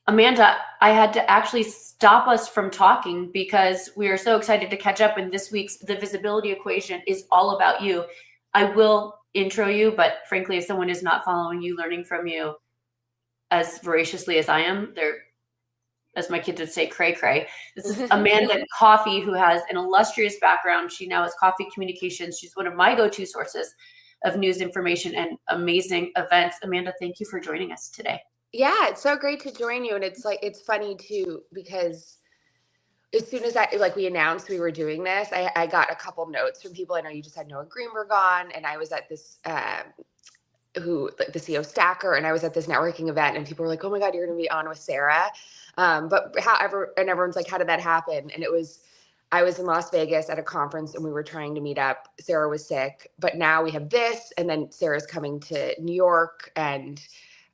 Amanda, I had to actually stop us from talking because we are so excited to catch up. And this week's The Visibility Equation is all about you. I will intro you, but frankly, if someone is not following you, learning from you as voraciously as I am, they're, as my kids would say, cray cray. This is Amanda Coffey, who has an illustrious background. She now has Coffey Communications. She's one of my go-to sources of news information and amazing events. Amanda, thank you for joining us today. Yeah, it's so great to join you. And it's funny too, because as soon as we announced we were doing this, I got a couple notes from people. I know you just had Noah Greenberg on, and I was at this, the CEO of Stacker, and I was at this networking event, and people were like, oh my God, you're going to be on with Sarah. But however, and everyone's like, how did that happen? And I was in Las Vegas at a conference and we were trying to meet up. Sarah was sick, but now we have this, and then Sarah's coming to New York. And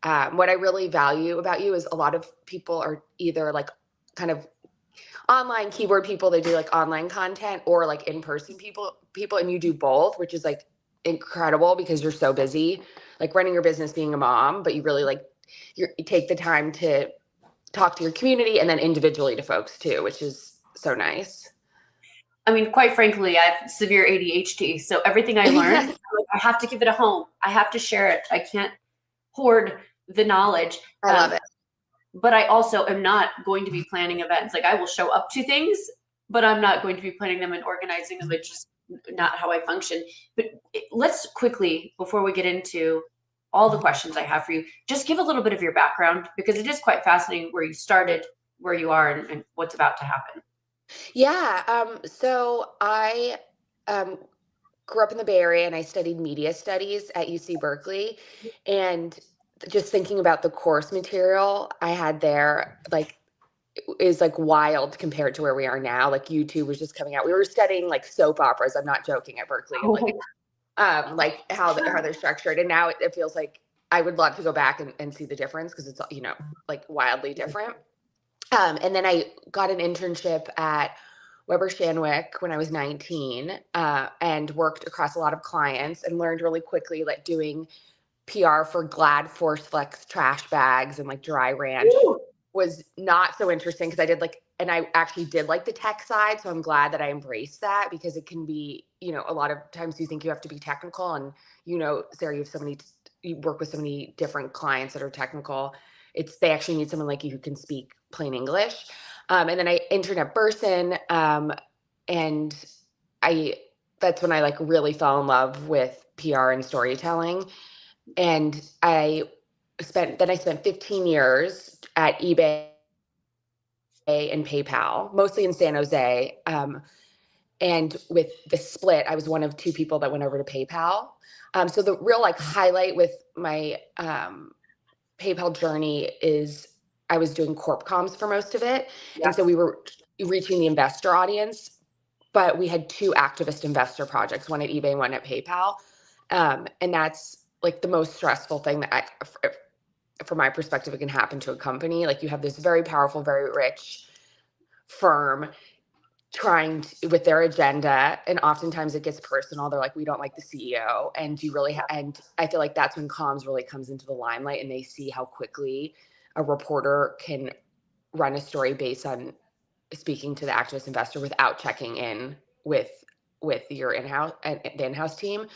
what I really value about you is a lot of people are either like kind of online keyboard people, they do like online content, or like in-person people, and you do both, which is like incredible because you're so busy, like running your business, being a mom, but you really you take the time to talk to your community and then individually to folks too, which is so nice. I mean, quite frankly, I have severe ADHD. So everything I learn, I have to give it a home. I have to share it. I can't hoard the knowledge. I love it. But I also am not going to be planning events. Like, I will show up to things, but I'm not going to be planning them and organizing them. It's just not how I function. But let's quickly, before we get into all the questions I have for you, just give a little bit of your background, because it is quite fascinating where you started, where you are, and what's about to happen. Yeah. So I grew up in the Bay Area and I studied media studies at UC Berkeley. And just thinking about the course material I had there, is like wild compared to where we are now. Like YouTube was just coming out. We were studying like soap operas. I'm not joking, at Berkeley. Like how they're structured. And now it feels like I would love to go back and see the difference, because it's, like wildly different. And then I got an internship at Weber Shandwick when I was 19, and worked across a lot of clients and learned really quickly, like doing PR for Glad Force Flex trash bags and like Dry Ranch. Ooh. Was not so interesting because and I actually did like the tech side. So I'm glad that I embraced that, because it can be, a lot of times you think you have to be technical, and, Sarah, you work with so many different clients that are technical. They actually need someone like you who can speak plain English. And then I interned at Burson. And that's when I like really fell in love with PR and storytelling. And I spent 15 years at eBay and PayPal, mostly in San Jose. And with the split, I was one of two people that went over to PayPal. So the real like highlight with my PayPal journey is I was doing corp comms for most of it. Yeah. And so we were reaching the investor audience, but we had two activist investor projects, one at eBay, one at PayPal. And that's like the most stressful thing that from my perspective, it can happen to a company. Like, you have this very powerful, very rich firm trying with their agenda, and oftentimes it gets personal. They're like, we don't like the CEO, and you really and I feel like that's when comms really comes into the limelight, and they see how quickly a reporter can run a story based on speaking to the activist investor without checking in with your the in-house team.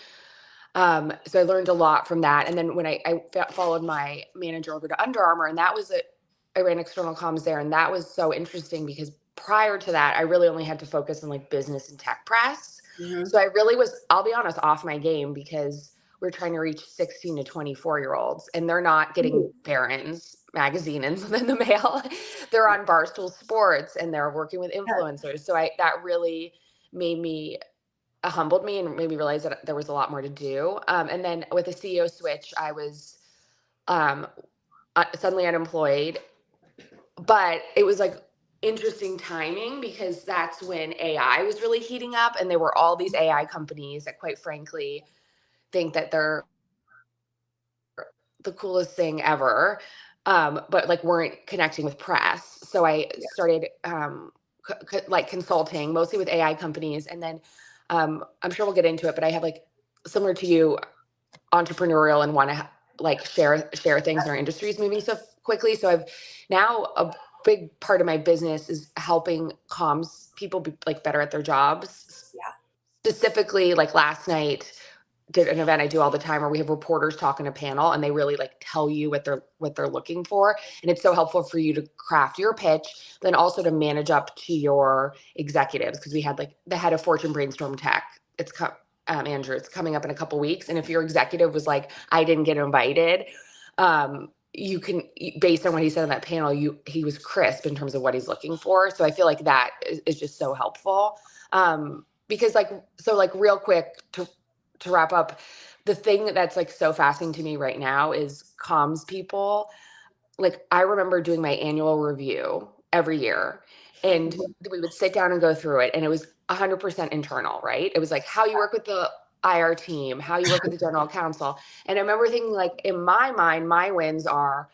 So I learned a lot from that. And then when I followed my manager over to Under Armour, and I ran external comms there. And that was so interesting because prior to that, I really only had to focus on like business and tech press. Mm-hmm. So I really was, I'll be honest, off my game, because we're trying to reach 16 to 24-year-olds, and they're not getting Barron's magazine in the mail. They're on Barstool Sports, and they're working with influencers. So that really humbled me and made me realize that there was a lot more to do. And then with the CEO switch, I was suddenly unemployed, but it was like interesting timing, because that's when AI was really heating up, and there were all these AI companies that, quite frankly, think that they're the coolest thing ever, but like weren't connecting with press. So I started like consulting mostly with AI companies, and then I'm sure we'll get into it, but I have, like, similar to you, entrepreneurial and want to like share things in our industry is moving quickly. So I've now a big part of my business is helping comms people be like better at their jobs. Yeah. Specifically, like last night, did an event I do all the time where we have reporters talking to panel and they really like tell you what they're looking for. And it's so helpful for you to craft your pitch, then also to manage up to your executives. Cause we had like the head of Fortune Brainstorm Tech. Andrew, it's coming up in a couple weeks. And if your executive was like, I didn't get invited, you can, based on what he said on that panel, he was crisp in terms of what he's looking for. So I feel like that is just so helpful. Because like real quick to wrap up, the thing that's like so fascinating to me right now is comms people. Like I remember doing my annual review every year and we would sit down and go through it and it was 100% internal, right? It was like how you work with the IR team, how you work with the general counsel. And I remember thinking like in my mind, my wins are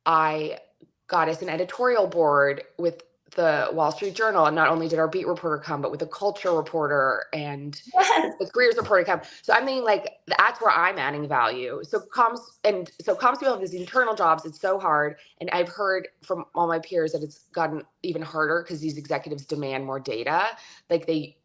I got us an editorial board with the Wall Street Journal. And not only did our beat reporter come, but with a culture reporter and the careers reporter come. So I'm thinking like, that's where I'm adding value. So comms people have these internal jobs. It's so hard. And I've heard from all my peers that it's gotten even harder because these executives demand more data. Like they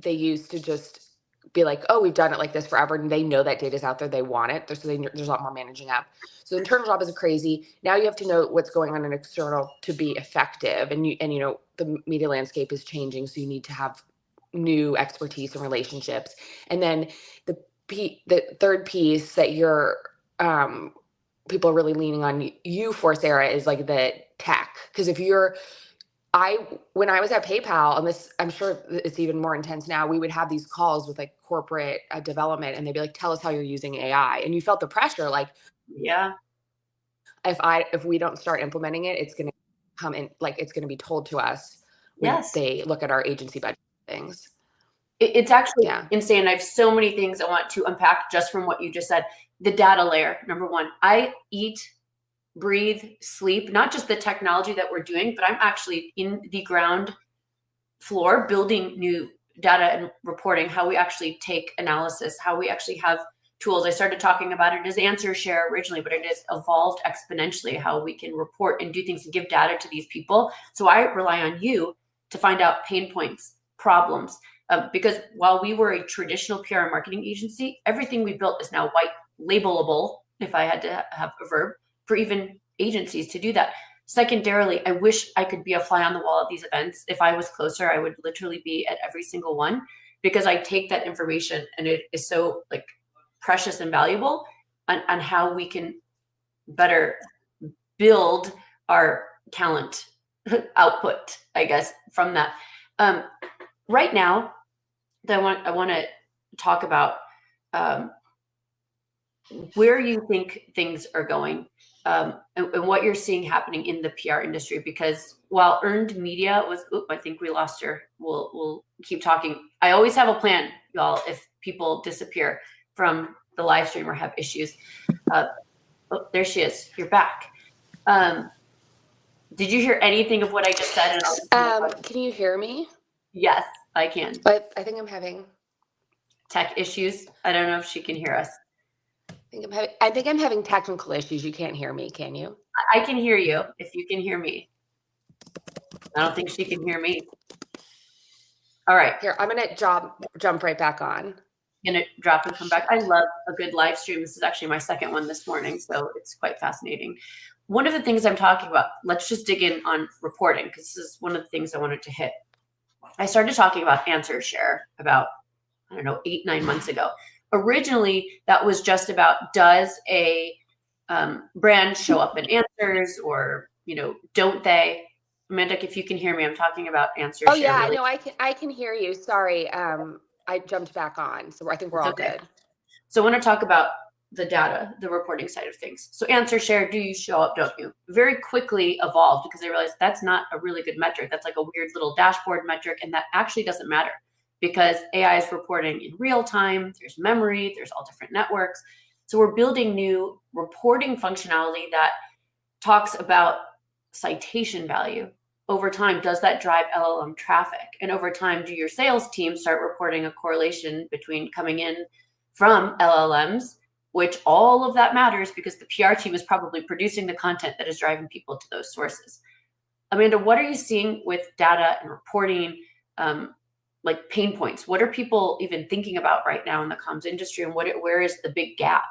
used to just be like, oh, we've done it like this forever. And they know that data's out there. They want it. There's a lot more managing up. So internal job is crazy. Now you have to know what's going on in external to be effective. And you know, the media landscape is changing. So you need to have new expertise and relationships. And then the third piece that people are really leaning on you for, Sarah, is like the tech. Because when I was at PayPal, and this, I'm sure it's even more intense now, we would have these calls with like corporate development and they'd be like, tell us how you're using AI. And you felt the pressure, like, yeah, if we don't start implementing it, it's going to come in, like it's going to be told to us when they look at our agency budget things. It's actually insane. I have so many things I want to unpack just from what you just said. The data layer, number one. I eat, breathe, sleep, not just the technology that we're doing, but I'm actually in the ground floor building new data and reporting, how we actually take analysis, how we actually have tools. I started talking about it as answer share originally, but it has evolved exponentially how we can report and do things and give data to these people. So I rely on you to find out pain points, problems, because while we were a traditional PR and marketing agency, everything we built is now white labelable, if I had to have a verb, for even agencies to do that. Secondarily, I wish I could be a fly on the wall at these events. If I was closer, I would literally be at every single one because I take that information and it is so like precious and valuable on how we can better build our talent output, I guess, from that. Right now, I want to talk about where you think things are going and what you're seeing happening in the PR industry. Because while earned media was, I think we lost her. We'll keep talking. I always have a plan, y'all, if people disappear from the live stream or have issues. There she is. You're back. Did you hear anything of what I just said? Can you hear me? Yes, I can. But I think I'm having tech issues. I don't know if she can hear us. I think I'm having technical issues. You can't hear me, can you? I can hear you if you can hear me. I don't think she can hear me. All right. Here, I'm going to jump right back on. Gonna drop and come back. I love a good live stream. This is actually my second one this morning, so it's quite fascinating. One of the things I'm talking about, let's just dig in on reporting, because this is one of the things I wanted to hit. I started talking about answer share about, 8-9 months ago. Originally, that was just about, does a brand show up in answers or, don't they? Amanda, if you can hear me, I'm talking about answer share. Oh yeah, really. No, I can hear you. Sorry. I jumped back on, so I think we're all good. So I want to talk about the data, the reporting side of things. So answer share, do you show up, don't you? Very quickly evolved because I realized that's not a really good metric. That's like a weird little dashboard metric, and that actually doesn't matter because AI is reporting in real time. There's memory, there's all different networks. So we're building new reporting functionality that talks about citation value. Over time, does that drive LLM traffic? And over time, do your sales team start reporting a correlation between coming in from LLMs which all of that matters because the PR team is probably producing the content that is driving people to those sources. Amanda, what are you seeing with data and reporting, like pain points? What are people even thinking about right now in the comms industry, and where is the big gap?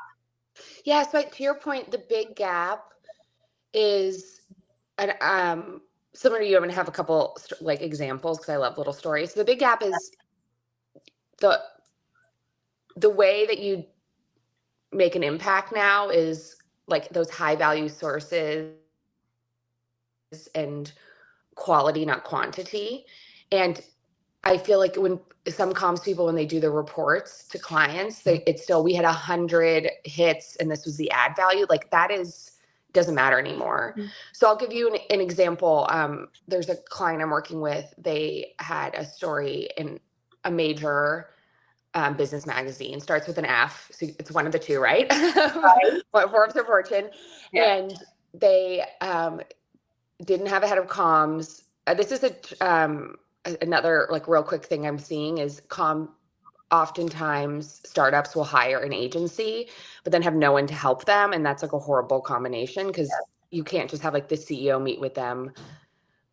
Yeah, so to your point, the big gap is, and similar to you, I'm going to have a couple like examples because I love little stories. So the big gap is the way that you make an impact now is like those high value sources and quality, not quantity. And I feel like when some comms people, when they do the reports to clients, it's still, we had 100 hits and this was the ad value. Like that doesn't matter anymore. Mm-hmm. So I'll give you an example. There's a client I'm working with. They had a story in a major business magazine, starts with an F. So it's one of the two, right? Right. Forbes or Fortune. Yeah. And they didn't have a head of comms. This is another like real quick thing I'm seeing is oftentimes startups will hire an agency, but then have no one to help them. And that's like a horrible combination because you can't just have like the CEO meet with them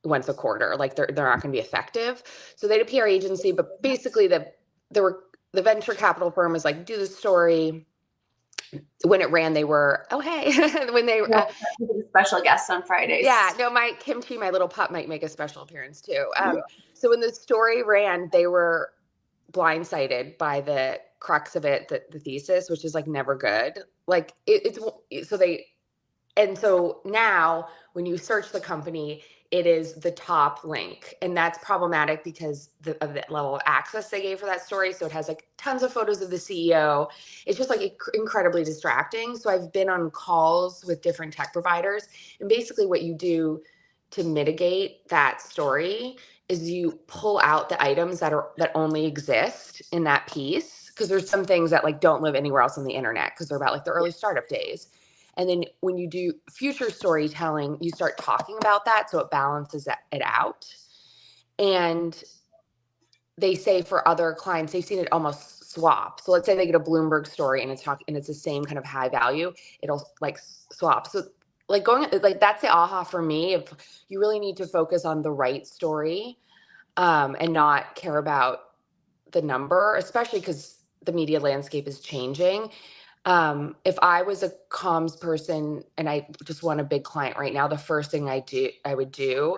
once a quarter. Like they're not going to be effective. So they had a PR agency, but basically the venture capital firm was like, do the story. When it ran, they were, oh, hey, when they special guests on Fridays. Yeah, no, my Kimchi, my little pup might make a special appearance too. So when the story ran, they were blindsided by the crux of it, the thesis, which is like never good. Like so now when you search the company, it is the top link. And that's problematic because of the level of access they gave for that story. So it has like tons of photos of the CEO. It's just like incredibly distracting. So I've been on calls with different tech providers. And basically what you do to mitigate that story is you pull out the items that only exist in that piece. Because there's some things that like don't live anywhere else on the internet because they're about like the early startup days. And then when you do future storytelling, you start talking about that. So it balances it out. And they say for other clients, they've seen it almost swap. So let's say they get a Bloomberg story and it's the same kind of high value. It'll like swap. So like that's the aha for me. If you really need to focus on the right story and not care about the number, especially because the media landscape is changing. If I was a comms person and I just want a big client right now, the first thing I would do,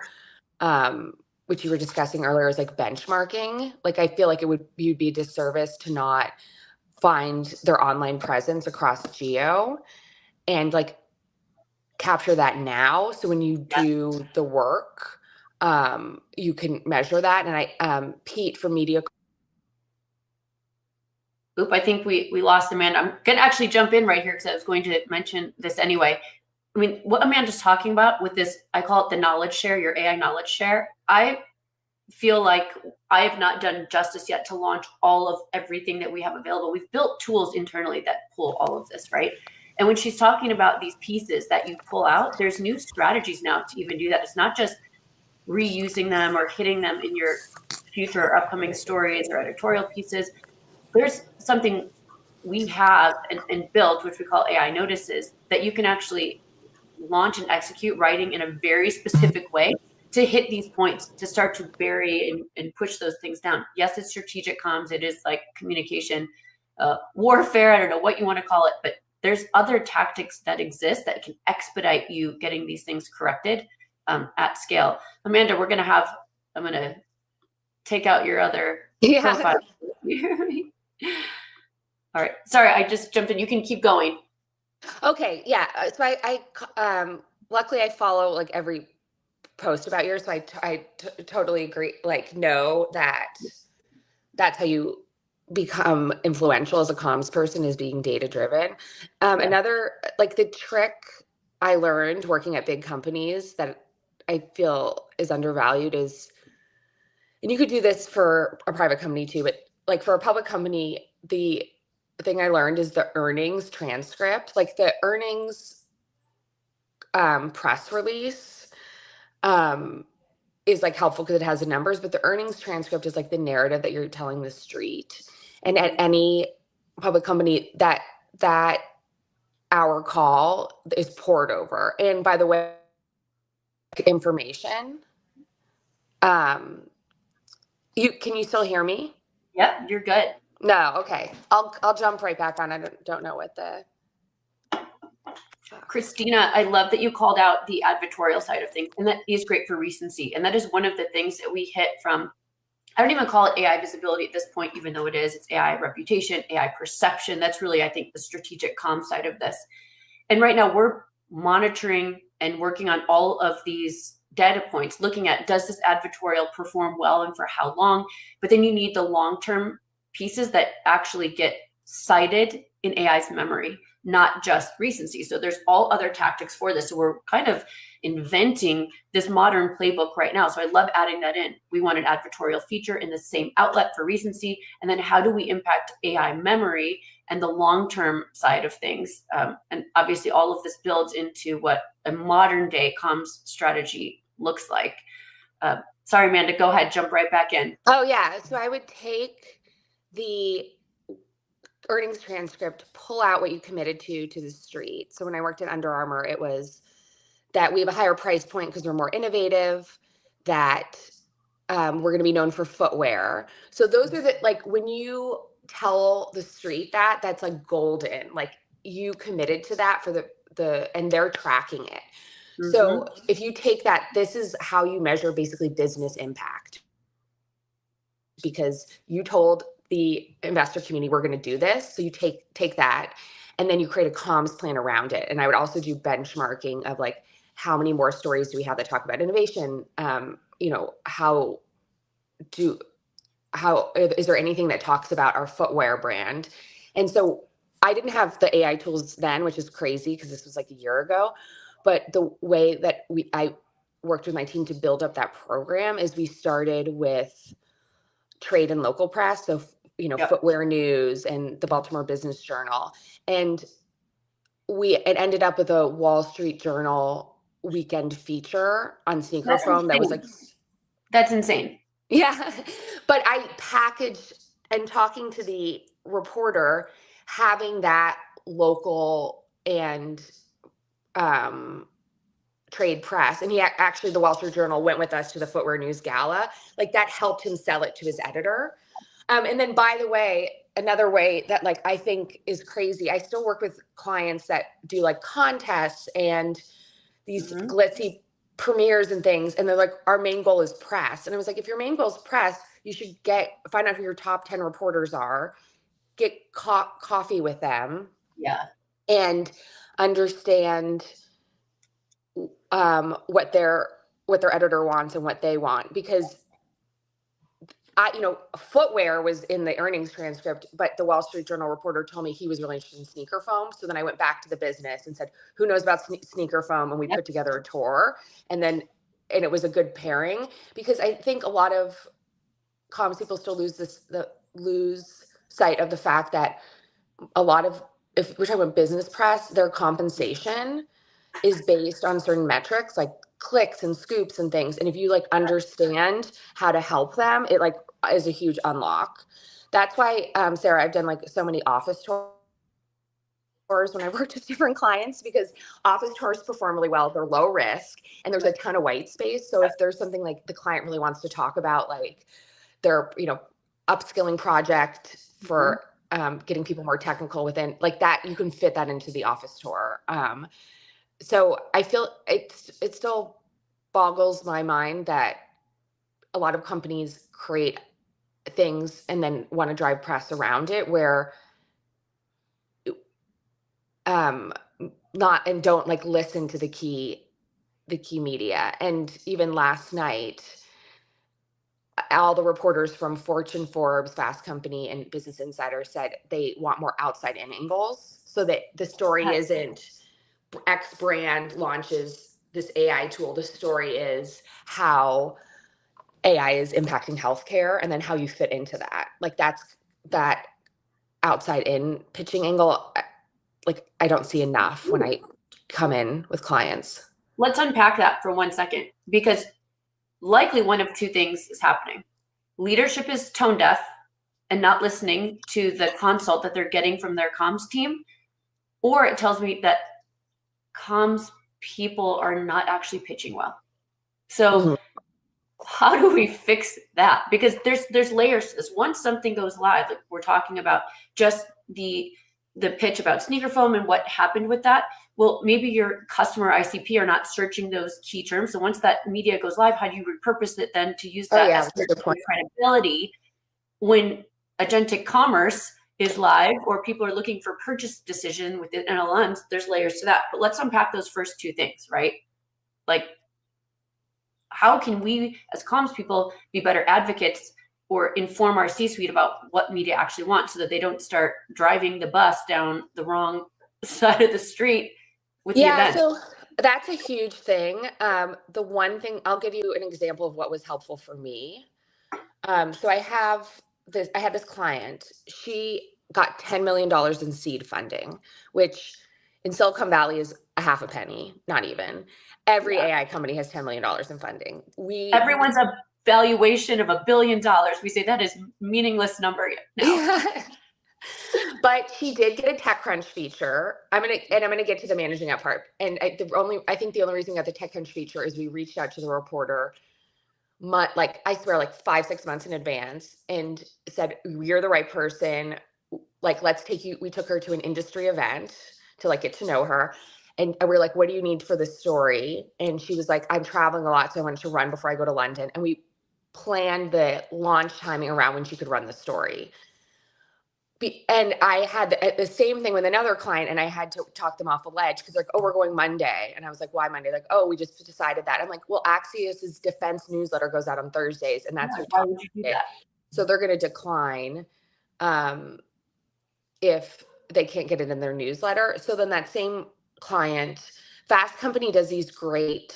which you were discussing earlier, is like benchmarking. Like I feel like you'd be a disservice to not find their online presence across geo and like capture that now. So when you do the work, you can measure that. And Pete from Media. Oop, I think we lost Amanda. I'm going to actually jump in right here because I was going to mention this anyway. I mean, what Amanda's talking about with this, I call it the knowledge share, your AI knowledge share. I feel like I have not done justice yet to launch all of everything that we have available. We've built tools internally that pull all of this, right? And when she's talking about these pieces that you pull out, there's new strategies now to even do that. It's not just reusing them or hitting them in your future or upcoming stories or editorial pieces. There's something we have and built, which we call AI notices, that you can actually launch and execute writing in a very specific way to hit these points, to start to bury and push those things down. Yes, it's strategic comms. It is like communication warfare. I don't know what you want to call it, but there's other tactics that exist that can expedite you getting these things corrected at scale. Amanda, I'm going to take out your other profile. All right. Sorry, I just jumped in. You can keep going. Okay. Yeah. So I luckily I follow like every post about yours. So I totally agree. Like, know that that's how you become influential as a comms person, is being data driven. Another, like the trick I learned working at big companies that I feel is undervalued is, and you could do this for a private company too, but like for a public company, the thing I learned is the earnings transcript, like the earnings press release is like helpful because it has the numbers, but the earnings transcript is like the narrative that you're telling the street. And at any public company, that our call is poured over. And by the way, information. Can you still hear me? Yep, you're good. No, okay. I'll jump right back on. I don't know what the. Christina, I love that you called out the advertorial side of things, and that is great for recency. And that is one of the things that we hit from, I don't even call it AI visibility at this point, even though it is. It's AI reputation, AI perception. That's really, I think, the strategic comm side of this. And right now we're monitoring and working on all of these data points, looking at, does this advertorial perform well and for how long? But then you need the long-term pieces that actually get cited in AI's memory, not just recency. So there's all other tactics for this. So we're kind of inventing this modern playbook right now. So I love adding that in. We want an advertorial feature in the same outlet for recency. And then how do we impact AI memory and the long-term side of things? And obviously all of this builds into what a modern day comms strategy looks like. Sorry, Amanda, go ahead, jump right back in. Oh yeah, so I would take the earnings transcript, pull out what you committed to the street. So when I worked at Under Armour, it was that we have a higher price point because we're more innovative, that we're going to be known for footwear. So those are like, when you tell the street that's like golden, like you committed to that for and they're tracking it. Mm-hmm. So if you take that, this is how you measure basically business impact, because you told the investor community we're going to do this. So you take that and then you create a comms plan around it. And I would also do benchmarking of like, how many more stories do we have that talk about innovation? How is there anything that talks about our footwear brand? And so I didn't have the AI tools then, which is crazy because this was like a year ago. But the way that I worked with my team to build up that program is we started with trade and local press. So, yep. Footwear News and the Baltimore Business Journal. And it ended up with a Wall Street Journal weekend feature on sneaker foam. That was like, that's insane. Yeah. But I packaged, and talking to the reporter, having that local and trade press. And he actually, the Wall Street Journal went with us to the Footwear News Gala. Like that helped him sell it to his editor. And then, by the way, another way that like I think is crazy, I still work with clients that do like contests and these glitzy premieres and things. And they're like, our main goal is press. And I was like, if your main goal is press, you should find out who your top 10 reporters are, get coffee with them. Yeah. And understand what their editor wants and what they want. Because footwear was in the earnings transcript, but the Wall Street Journal reporter told me he was really interested in sneaker foam. So then I went back to the business and said, who knows about sneaker foam? And we put together a tour, and it was a good pairing, because I think a lot of comms people still lose sight of the fact that a lot of, if we're talking about business press, their compensation is based on certain metrics like clicks and scoops and things. And if you like understand how to help them, it like is a huge unlock. That's why, Sarah, I've done like so many office tours when I worked with different clients, because office tours perform really well. They're low risk and there's a ton of white space. So if there's something like the client really wants to talk about, like their, upskilling project for getting people more technical within like that, you can fit that into the office tour. So I feel it still boggles my mind that a lot of companies create things and then want to drive press around it, where don't like listen to the key media. And even last night, all the reporters from Fortune, Forbes, Fast Company, and Business Insider said they want more outside in angles, so that the story isn't X brand launches this AI tool. The story is how AI is impacting healthcare, and then how you fit into that. Like that's that outside in pitching angle. Like I don't see enough when I come in with clients. Let's unpack that for 1 second, because likely one of two things is happening. Leadership is tone deaf and not listening to the consult that they're getting from their comms team, or it tells me that comms people are not actually pitching well. So how do we fix that? Because there's layers to this. Once something goes live, like we're talking about just the pitch about sneaker foam and what happened with that. Well, maybe your customer ICP are not searching those key terms. So once that media goes live, how do you repurpose it then to use that as credibility when agentic commerce is live or people are looking for purchase decision with the LLMs? There's layers to that. But let's unpack those first two things, right? Like, how can we as comms people be better advocates or inform our C-suite about what media actually wants so that they don't start driving the bus down the wrong side of the street with the event? So that's a huge thing. The one thing, I'll give you an example of what was helpful for me. So I had this client. She got $10 million in seed funding, which in Silicon Valley is a half a penny, not even. Every AI company has $10 million in funding. Everyone's a valuation of $1 billion. We say that is meaningless number now. But she did get a TechCrunch feature. I'm gonna get to the managing that part. And I think the only reason we got the TechCrunch feature is we reached out to the reporter, I swear, like 5-6 months in advance, and said, "You're the right person. Like, let's take you." We took her to an industry event to like get to know her. And we're like, "What do you need for this story?" And she was like, "I'm traveling a lot, so I wanted to run before I go to London." And we planned the launch timing around when she could run the story. And I had the same thing with another client, and I had to talk them off a ledge because like, "Oh, we're going Monday." And I was like, "Why Monday?" Like, "Oh, we just decided that." I'm like, "Well, Axios's defense newsletter goes out on Thursdays, and that's why would you do that? So they're going to decline if they can't get it in their newsletter." So then that same client, Fast Company, does these great,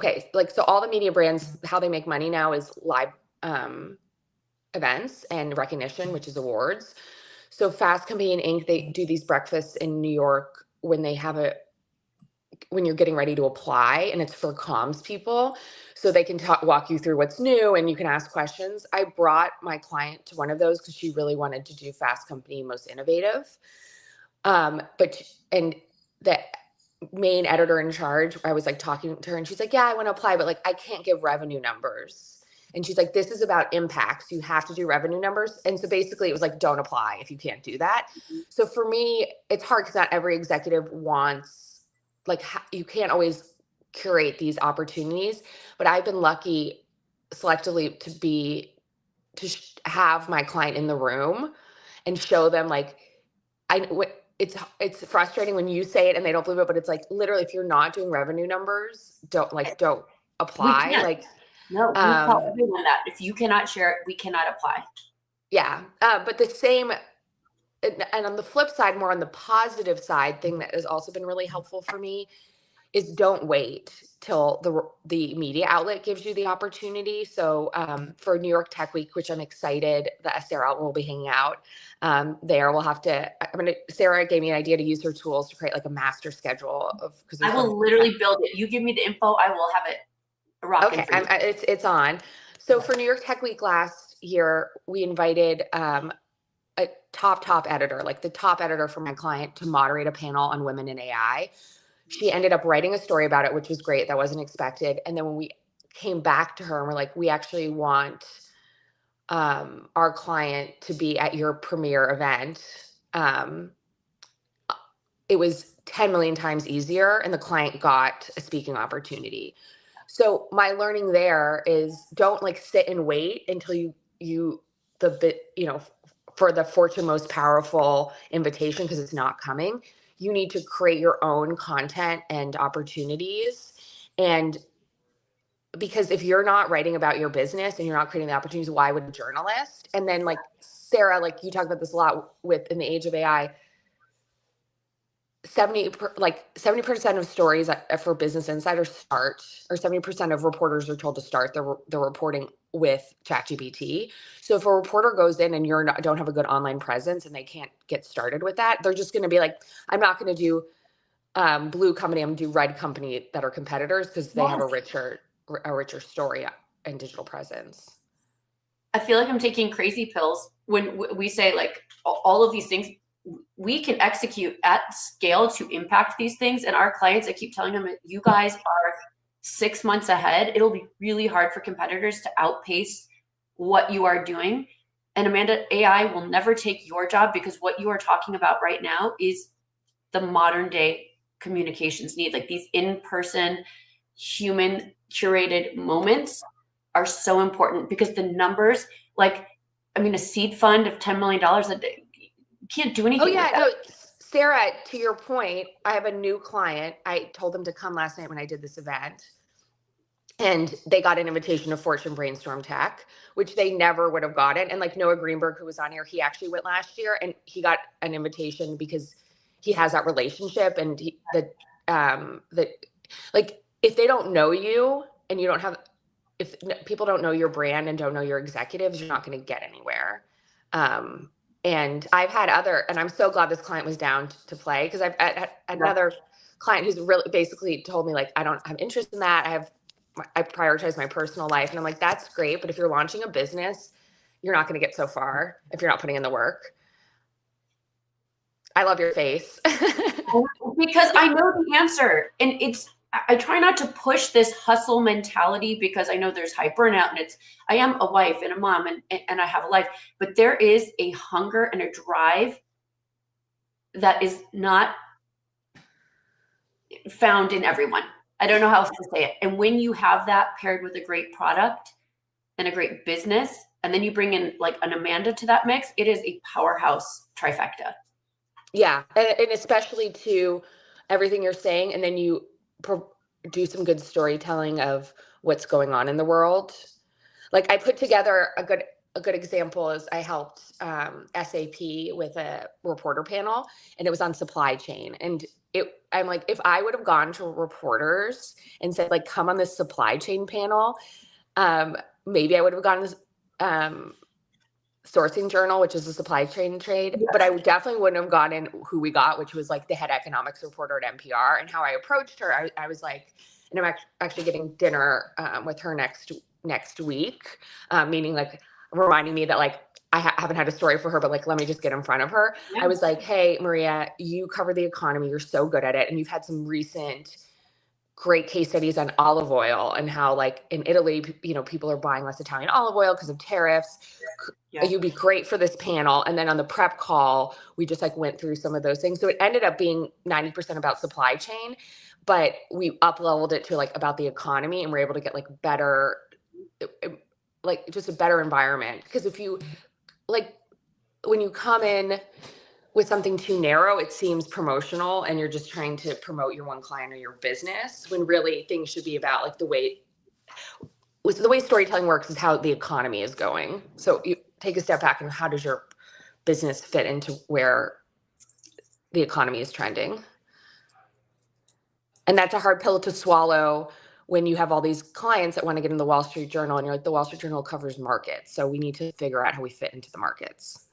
so all the media brands, how they make money now is live events and recognition, which is awards. So Fast Company and Inc., they do these breakfasts in New York when you're getting ready to apply, and it's for comms people. So they can walk you through what's new and you can ask questions. I brought my client to one of those because she really wanted to do Fast Company Most Innovative. And the main editor in charge, I was like talking to her and she's like, "Yeah, I want to apply, but like I can't give revenue numbers." And she's like, "This is about impacts. You have to do revenue numbers." And so basically it was like, don't apply if you can't do that. So for me, it's hard because not every executive wants, you can't always curate these opportunities, but I've been lucky selectively to have my client in the room and show them it's frustrating when you say it and they don't believe it, but it's like, literally, if you're not doing revenue numbers, don't apply. No, we tell everyone that if you cannot share it, we cannot apply. Yeah. But the same, and on the flip side, more on the positive side, thing that has also been really helpful for me is don't wait till the media outlet gives you the opportunity. So for New York Tech Week, which I'm excited that Sarah will be hanging out there, Sarah gave me an idea to use her tools to create like a master schedule because I will literally build it. You give me the info, I will have it. Okay, it's on. So for New York Tech Week last year, we invited a top editor, like the top editor for my client, to moderate a panel on women in AI. She ended up writing a story about it, which was great. That wasn't expected. And then when we came back to her and we're like, "We actually want our client to be at your premiere event," it was 10 million times easier, and the client got a speaking opportunity. So my learning there is, don't sit and wait until for the Fortune Most Powerful invitation, because it's not coming. You need to create your own content and opportunities. And because if you're not writing about your business and you're not creating the opportunities, why would a journalist? And then Sarah, you talk about this a lot in the age of AI, 70% of stories for Business Insider start, or 70% of reporters are told to start their reporting with ChatGPT. So if a reporter goes in and don't have a good online presence and they can't get started with that, they're just going to be like, "I'm not going to do blue company, I'm going to do red company," that are competitors, because they have a richer story and digital presence. I feel like I'm taking crazy pills when we say all of these things. we can execute at scale to impact these things. And our clients, I keep telling them, you guys are 6 months ahead. It'll be really hard for competitors to outpace what you are doing. And Amanda, AI will never take your job, because what you are talking about right now is the modern day communications need. Like, these in-person, human curated moments are so important, because the numbers, like, I mean, a seed fund of $10 million, you can't do anything. Oh yeah, with that. no, Sarah, to your point, I have a new client. I told them to come last night when I did this event, and they got an invitation to Fortune Brainstorm Tech, which they never would have gotten. And like Noah Greenberg, who was on here, he actually went last year, and he got an invitation because he has that relationship. And like, if they don't know you and you don't have, if people don't know your brand and don't know your executives, you're not going to get anywhere. And I've had and I'm so glad this client was down to play, because I've had another client who's really basically told me, like, I don't have interest in that. I prioritize my personal life. And I'm like, that's great. But if you're launching a business, you're not going to get so far if you're not putting in the work. I love your face. Because I know the answer. And I try not to push this hustle mentality, because I know there's high burnout, and I am a wife and a mom, and I have a life, but there is a hunger and a drive that is not found in everyone. I don't know how else to say it. And when you have that paired with a great product and a great business, and then you bring in like an Amanda to that mix, it is a powerhouse trifecta. Yeah. And especially to everything you're saying. And then you do some good storytelling of what's going on in the world. Like, I put together a good example is I helped SAP with a reporter panel, and it was on supply chain. And I'm like, if I would have gone to reporters and said, like, come on this supply chain panel, maybe I would have gone this Sourcing Journal, which is a supply chain trade, but I definitely wouldn't have gotten who we got, which was like the head economics reporter at NPR. And how I approached her, I was like, and I'm actually getting dinner with her next week, meaning like reminding me that like I haven't had a story for her, but like, let me just get in front of her. Yeah. I was like, hey, Maria, you cover the economy. You're so good at it. And you've had some recent great case studies on olive oil, and how like in Italy, people are buying less Italian olive oil because of tariffs. Yeah. You'd be great for this panel. And then on the prep call, we just like went through some of those things. So it ended up being 90% about supply chain, but we up-leveled it to like about the economy, and we're able to get like better, like just a better environment. Because if you like, when you come in with something too narrow, it seems promotional, and you're just trying to promote your one client or your business, when really things should be about like the way storytelling works is how the economy is going. So you take a step back, and how does your business fit into where the economy is trending? And that's a hard pill to swallow when you have all these clients that want to get in the Wall Street Journal, and you're like, the Wall Street Journal covers markets, so we need to figure out how we fit into the markets.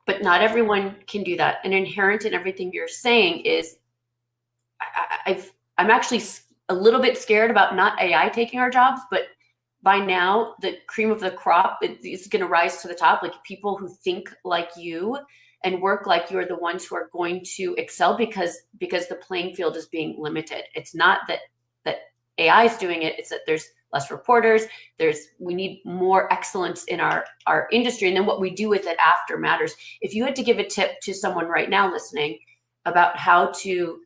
But not everyone can do that. And inherent in everything you're saying is I'm actually a little bit scared about not AI taking our jobs, but by now the cream of the crop is going to rise to the top. Like, people who think like you and work like you are the ones who are going to excel, because the playing field is being limited. It's not that AI is doing it. It's that there's less reporters. We need more excellence in our industry. And then what we do with it after matters. If you had to give a tip to someone right now listening about how to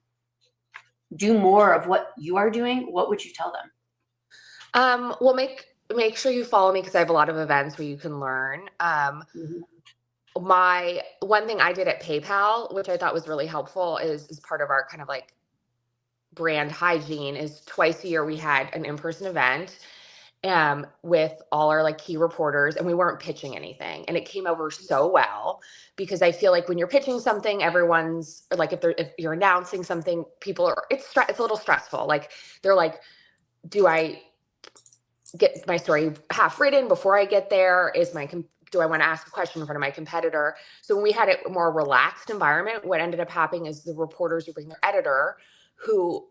do more of what you are doing, what would you tell them? Well, make sure you follow me, because I have a lot of events where you can learn. My one thing I did at PayPal, which I thought was really helpful, is part of our kind of like brand hygiene, is twice a year we had an in-person event with all our like key reporters, and we weren't pitching anything, and it came over so well, because I feel like when you're pitching something, everyone's like, if you're announcing something, people are, it's a little stressful. Like, they're like, do I get my story half written before I get there? Do I want to ask a question in front of my competitor? So when we had a more relaxed environment, what ended up happening is the reporters would bring their editor, who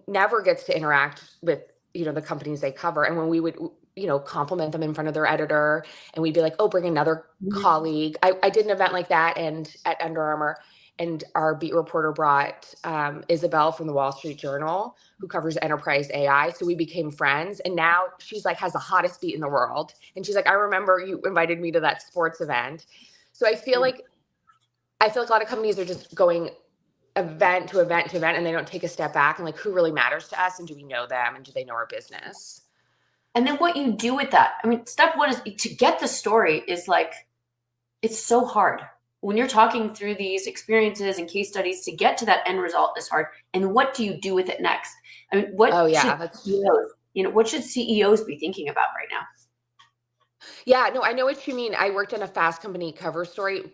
never gets to interact with the companies they cover. And when we would compliment them in front of their editor, and we'd be like, oh, bring another Mhm. colleague. I did an event like that and at Under Armour, and our beat reporter brought Isabel from the Wall Street Journal, who covers enterprise AI. So we became friends, and now she's like has the hottest beat in the world. And she's like, I remember you invited me to that sports event. So I feel like a lot of companies are just going event to event to event, and they don't take a step back and like, who really matters to us, and do we know them, and do they know our business? And then what you do with that. I mean, step one is to get the story is like, it's so hard. When you're talking through these experiences and case studies to get to that end result is hard. And what do you do with it next? I mean, Oh what should yeah, that's what should CEOs be thinking about right now? yeah. No, I know what you mean. I worked on a Fast Company cover story.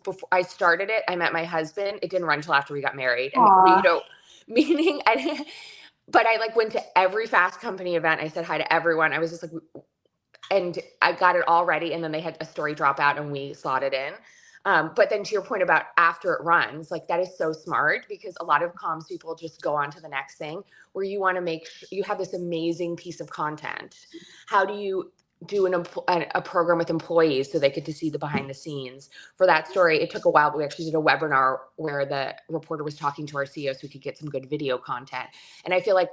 Before I started it, I met my husband. It didn't run until after we got married, and Aw. meaning but I like went to every Fast Company event. I said hi to everyone. I was just like, and I got it all ready, and then they had a story drop out, and we slotted in. But then to your point about after it runs, like that is so smart, because a lot of comms people just go on to the next thing, where you want to make sure you have this amazing piece of content. How do you do a program with employees so they get to see the behind the scenes for that story? It took a while, but we actually did a webinar where the reporter was talking to our CEO so we could get some good video content. And I feel like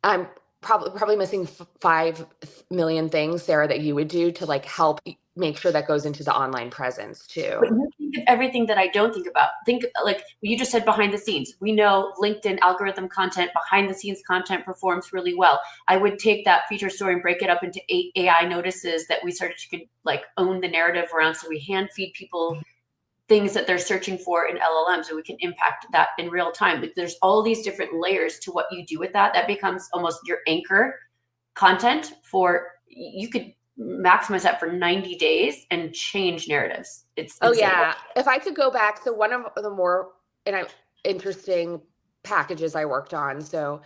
I'm probably missing 5 million things, Sarah, that you would do to like help make sure that goes into the online presence But too. you think of everything that I don't think about. Think like you just said behind the scenes. We know LinkedIn algorithm content, behind the scenes content performs really well. I would take that feature story and break it up into AI notices that we started to like own the narrative around. So we hand feed people things that they're searching for in LLM so we can impact that in real time. But there's all these different layers to what you do with that. That becomes almost your anchor content for you could maximize that for 90 days and change narratives. It's Oh insane. yeah. If I could go back, so one of the more interesting packages I worked on, was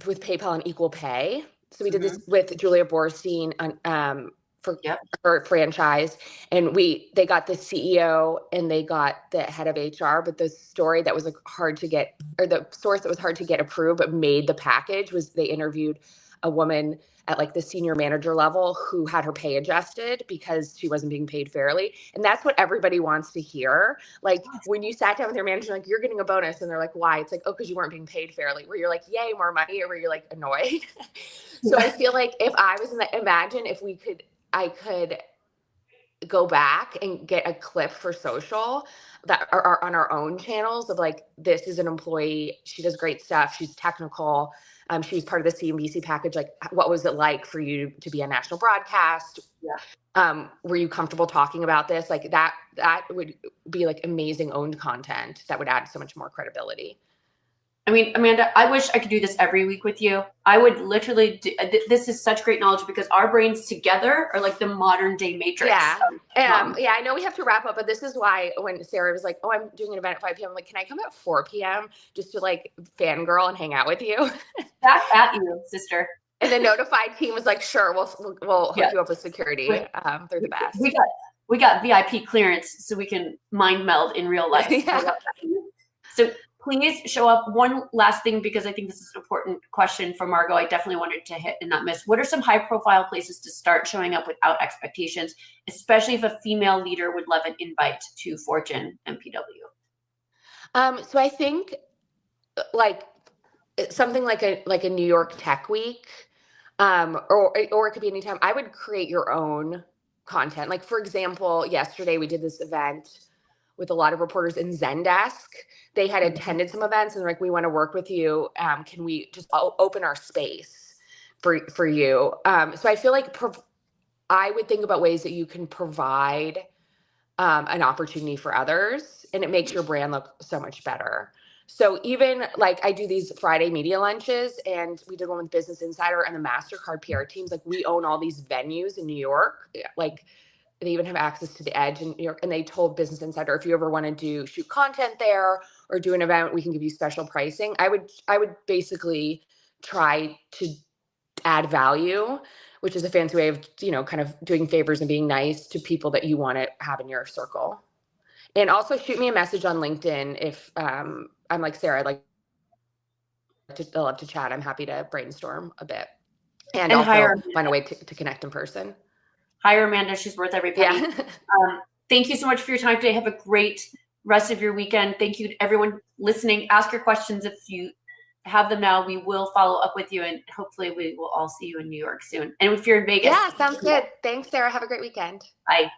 with PayPal and Equal Pay. So we did this Mhm. with Julia Borstein on, for Yep. her franchise, and they got the CEO and they got the head of HR. But the story that was like hard to get, or the source that was hard to get approved, but made the package, was they interviewed a woman at like the senior manager level who had her pay adjusted because she wasn't being paid fairly. And that's what everybody wants to hear. Like when you sat down with your manager, like, you're getting a bonus, and they're like, why? It's like, oh, because you weren't being paid fairly. Where you're like, yay, more money, or where you're like annoyed. So I Yeah. feel like if I was in that, imagine if I could go back and get a clip for social that are on our own channels of like, this is an employee, she does great stuff, she's technical, she was part of the CNBC package, like what was it like for you to be on national broadcast, Yeah. were you comfortable talking about this? Like that would be like amazing owned content that would add so much more credibility. I mean, Amanda, I wish I could do this every week with you. I would literally this is such great knowledge because our brains together are like the modern day matrix. Yeah. Um, Yeah, I know we have to wrap up, but this is why when Sarah was like, oh, I'm doing an event at 5 p.m., I'm like, can I come at 4 p.m. just to like fangirl and hang out with you? back at you, sister. And the notified team was like, sure, we'll hook Yeah. you up with security. They're the We best. got we got VIP clearance so we can mind meld in real life. I love Yeah. that. So please show up. One last thing, because I think this is an important question for Margot. I definitely wanted to hit and not miss. What are some high profile places to start showing up without expectations, especially if a female leader would love an invite to Fortune MPW? So I think like something like a New York Tech Week, or it could be anytime. I would create your own content. Like for example, yesterday we did this event with a lot of reporters in Zendesk. They had attended some events and they're like, we want to work with you. Can we just open our space for you? So I feel like I would think about ways that you can provide an opportunity for others, and it makes your brand look so much better. So even like I do these Friday media lunches, and we did one with Business Insider and the MasterCard PR teams. Like we own all these venues in New York. Like they even have access to the Edge in New York. And they told Business Insider, if you ever want to shoot content there or do an event, we can give you special pricing. I would basically try to add value, which is a fancy way of, kind of doing favors and being nice to people that you want to have in your circle. And also shoot me a message on LinkedIn if I'm like, Sarah, I'd love to chat. I'm happy to brainstorm a bit. and And also find a way to connect in person. Hire Amanda. She's worth every penny. Yeah. Thank you so much for your time today. Have a great rest of your weekend. Thank you to everyone listening. Ask your questions if you have them now. We will follow up with you, and hopefully we will all see you in New York soon. And if you're in Vegas. Yeah, sounds good. Thanks, Sarah. Have a great weekend. Bye.